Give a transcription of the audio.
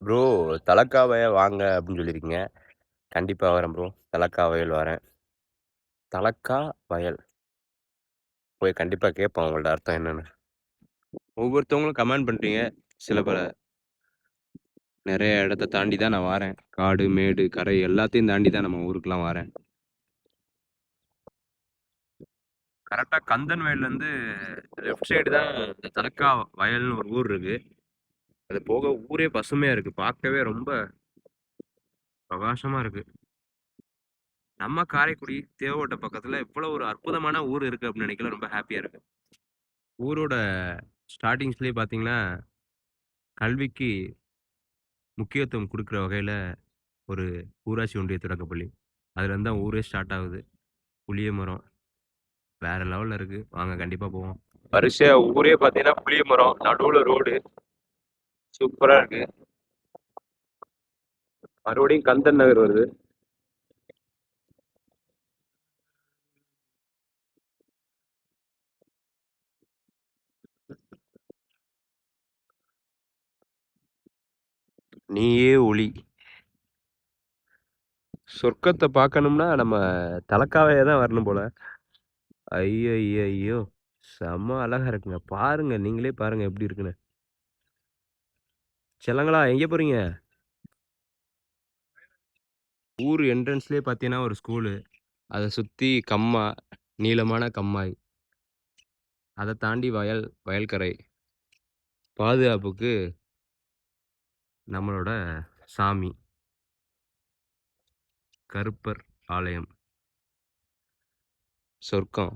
Bro தலக்காவய வாங்க அப்படின்னு சொல்லியிருக்கீங்க. கண்டிப்பா வரேன் ப்ரோ. தலக்கா வயல் வரேன். தலக்கா வயல். போய் கண்டிப்பா கேட்போம் அவங்கள்ட்ட அர்த்தம் என்னன்னு. ஒவ்வொருத்தவங்களும் கமெண்ட் பண்றீங்க. சில பல நெறைய இடத்த தாண்டி தான் நான் வாரேன். காடு, மேடு, கரை எல்லாத்தையும் தாண்டி தான் நம்ம ஊருக்குலாம் வாரேன். கரெக்ட்டா கந்தன் வயல்லருந்து லெஃப்ட் சைடு தான் இந்த தலக்கா வயல்னு ஒரு ஊர் இருக்கு. அது போக ஊரே பசுமையா இருக்கு. பார்க்கவே ரொம்ப பிரகாசமா இருக்கு. நம்ம காரைக்குடி, தேவகோட்டை பக்கத்துல இவ்வளோ ஒரு அற்புதமான ஊர் இருக்கு அப்படின்னு நினைக்கல ரொம்ப ஹேப்பியா இருக்கு. ஊரோட ஸ்டார்ட்டிங்ஸ்லயே பார்த்தீங்கன்னா, கல்விக்கு முக்கியத்துவம் குடுக்குற வகையில ஒரு ஊராட்சி ஒன்றிய தொடக்கப்பள்ளி. அதுலேருந்து தான் ஊரே ஸ்டார்ட் ஆகுது. புளிய மரம் வேற லெவல்ல இருக்கு. வாங்க கண்டிப்பா போவோம். வரிசையா ஊரே பார்த்தீங்கன்னா புளிய மரம், நடுவுல ரோடு சூப்பரா இருக்கு. மறுபடியும் கந்தன் நகர் வருது. நீயே ஒளி. சொர்க்கத்த பார்க்கணும்னா நம்ம தலக்காவேரி தான் வரணும் போல. ஐய்யய்யய்யோ! செம்ம அழகா இருக்குங்க. பாருங்க, நீங்களே பாருங்க எப்படி இருக்குன்னு. செல்லங்களா எங்க போறீங்க? ஊர் என்ட்ரன்ஸ்லயே பார்த்தீங்கன்னா ஒரு ஸ்கூலு. அத சுத்தி கம்மா, நீளமான கம்மாய். அத தாண்டி வயல், வயல்கரை. பாதுகாப்புக்கு நம்மளோட சாமி, கருப்பர் ஆலயம், சொர்க்கம்.